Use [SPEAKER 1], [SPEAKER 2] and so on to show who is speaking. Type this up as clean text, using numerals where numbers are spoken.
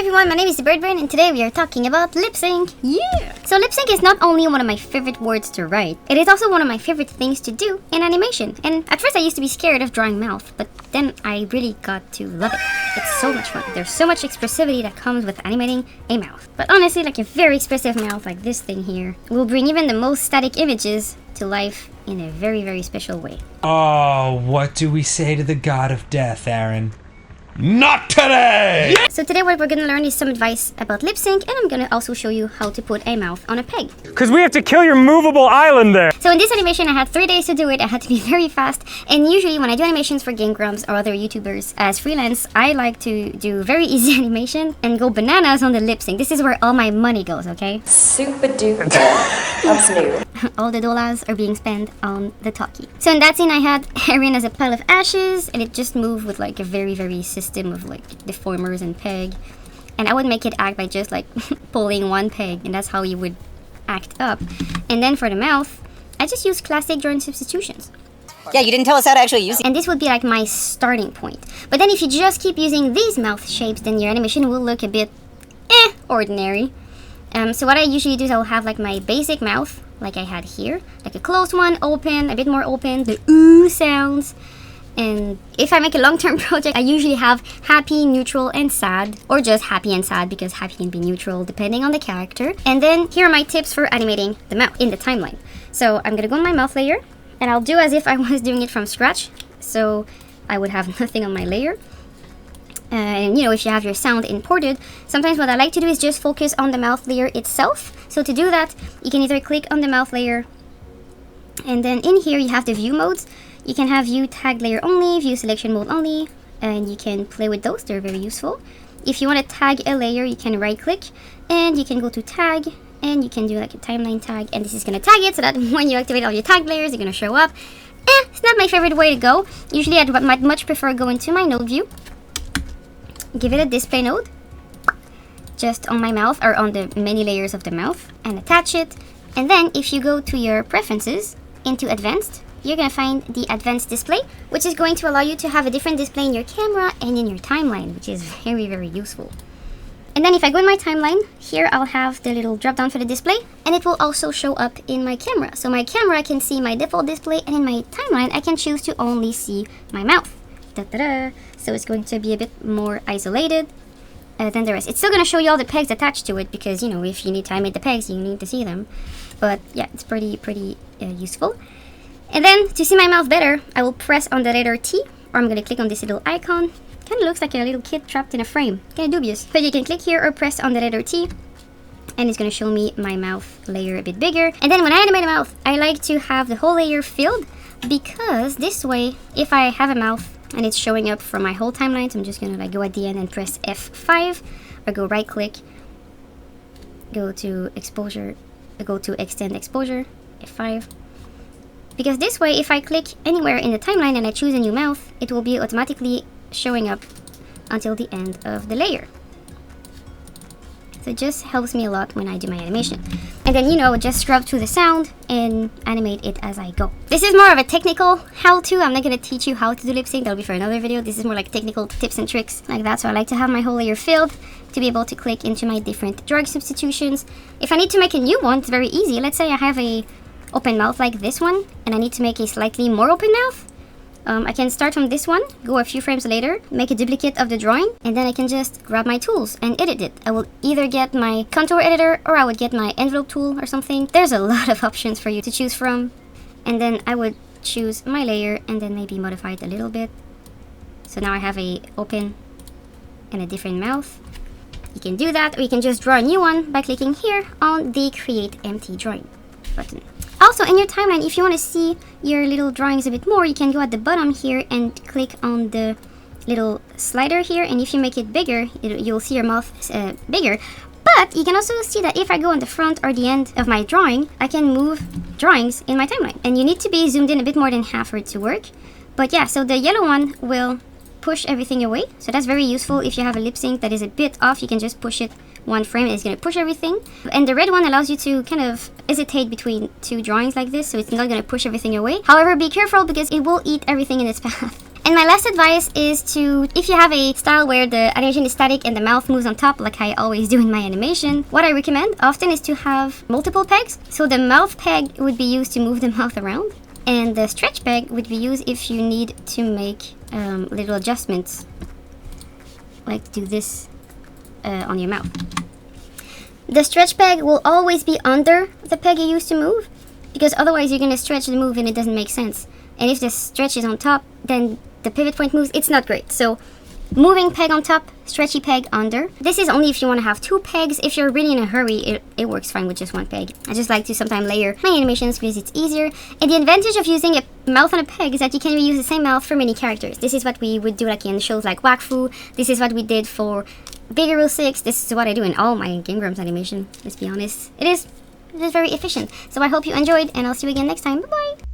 [SPEAKER 1] everyone, my name is ZeBirdBrain and today we are talking about lip sync. Yeah! So lip sync is not only one of my favorite words to write, it is also one of my favorite things to do in animation. And at first I used to be scared of drawing mouth, but then I really got to love it. It's so much fun. There's so much expressivity that comes with animating a mouth. But honestly, like a very expressive mouth like this thing here will bring even the most static images to life in a very, very special way.
[SPEAKER 2] Oh, what do we say to the god of death, Aaron? Not today!
[SPEAKER 1] So today what we're gonna learn is some advice about lip sync, and I'm gonna also show you how to put a mouth on a peg.
[SPEAKER 3] Because we have to kill your movable island there!
[SPEAKER 1] So in this animation I had 3 days to do it. I had to be very fast, and usually when I do animations for Game Grumps or other YouTubers as freelance, I like to do very easy animation and go bananas on the lip sync. This is where all my money goes, okay?
[SPEAKER 4] Super duper. That's new.
[SPEAKER 1] All the dollars are being spent on the talkie. So in that scene I had Aaron as a pile of ashes, and it just moved with like a very, very system of like deformers and peg. And I would make it act by just like pulling one peg, and that's how you would act up. And then for the mouth, I just use classic drawing substitutions.
[SPEAKER 4] Yeah, you didn't tell us how to actually use it.
[SPEAKER 1] And this would be like my starting point. But then if you just keep using these mouth shapes, then your animation will look a bit ordinary. So what I usually do is I'll have like my basic mouth, like I had here, like a closed one, open, a bit more open, the ooh sounds. And if I make a long-term project, I usually have happy, neutral, and sad, or just happy and sad, because happy can be neutral depending on the character. And then here are my tips for animating the mouth in the timeline. So I'm gonna go on my mouth layer, and I'll do as if I was doing it from scratch. So I would have nothing on my layer. And you know, if you have your sound imported, sometimes what I like to do is just focus on the mouth layer itself. So to do that, you can either click on the mouth layer, and then in here you have the view modes. You can have view tag layer only, view selection mode only, and you can play with those. They're very useful. If you want to tag a layer, you can right click and you can go to tag, and you can do like a timeline tag, and this is going to tag it so that when you activate all your tag layers, they're going to show up. It's not my favorite way to go. Usually I'd much prefer going to my node view, give it a display node just on my mouth or on the many layers of the mouth, and attach it. And then if you go to your preferences into advanced, you're gonna find the advanced display, which is going to allow you to have a different display in your camera and in your timeline, which is very, very useful. And then if I go in my timeline, here I'll have the little drop down for the display, and it will also show up in my camera. So my camera can see my default display, and in my timeline I can choose to only see my mouth. Da-da-da. So it's going to be a bit more isolated than the rest. It's still going to show you all the pegs attached to it, because, you know, if you need to animate the pegs, you need to see them. But yeah, it's pretty useful. And then to see my mouth better, I will press on the letter T, or I'm going to click on this little icon. Kind of looks like a little kid trapped in a frame. Kind of dubious. But you can click here or press on the letter T, and it's going to show me my mouth layer a bit bigger. And then when I animate a mouth, I like to have the whole layer filled, because this way, if I have a mouth and it's showing up from my whole timeline, so I'm just going to like go at the end and press F5, or go right click, go to exposure, go to extend exposure, F5. Because this way, if I click anywhere in the timeline and I choose a new mouth, it will be automatically showing up until the end of the layer. So it just helps me a lot when I do my animation. And then, you know, just scrub to the sound and animate it as I go. This is more of a technical how-to. I'm not going to teach you how to do lip sync. That'll be for another video. This is more like technical tips and tricks like that. So I like to have my whole layer filled to be able to click into my different drug substitutions. If I need to make a new one, it's very easy. Let's say I have a open mouth like this one, and I need to make a slightly more open mouth. I can start from this one, go a few frames later, make a duplicate of the drawing, and then I can just grab my tools and edit it. I will either get my contour editor, or I would get my envelope tool or something. There's a lot of options for you to choose from. And then I would choose my layer and then maybe modify it a little bit. So now I have a open and a different mouth. You can do that, or you can just draw a new one by clicking here on the Create Empty Drawing button. Also, in your timeline, if you want to see your little drawings a bit more, you can go at the bottom here and click on the little slider here, and if you make it bigger, you'll see your mouth bigger. But you can also see that if I go on the front or the end of my drawing, I can move drawings in my timeline. And you need to be zoomed in a bit more than half for it to work. But yeah, so the yellow one will push everything away. So that's very useful. If you have a lip sync that is a bit off, you can just push it one frame and it's going to push everything. And the red one allows you to kind of hesitate between two drawings like this, so it's not going to push everything away. However, be careful, because it will eat everything in its path. And my last advice is to, if you have a style where the animation is static and the mouth moves on top like I always do in my animation, what I recommend often is to have multiple pegs. So the mouth peg would be used to move the mouth around, and the stretch peg would be used if you need to make little adjustments, like do this on your mouth. The stretch peg will always be under the peg you use to move, because otherwise you're going to stretch the move and it doesn't make sense. And if the stretch is on top, then the pivot point moves, it's not great. So moving peg on top, stretchy peg under. This is only if you want to have 2 pegs. If you're really in a hurry, it works fine with just 1 peg. I just like to sometimes layer my animations because it's easier. And the advantage of using a mouth on a peg is that you can reuse the same mouth for many characters. This is what we would do like in shows like Wakfu. This is what we did for Bigger Rule 6. This is what I do in all my Game Grumps animation. Let's be honest. It is very efficient. So I hope you enjoyed, and I'll see you again next time. Bye-bye!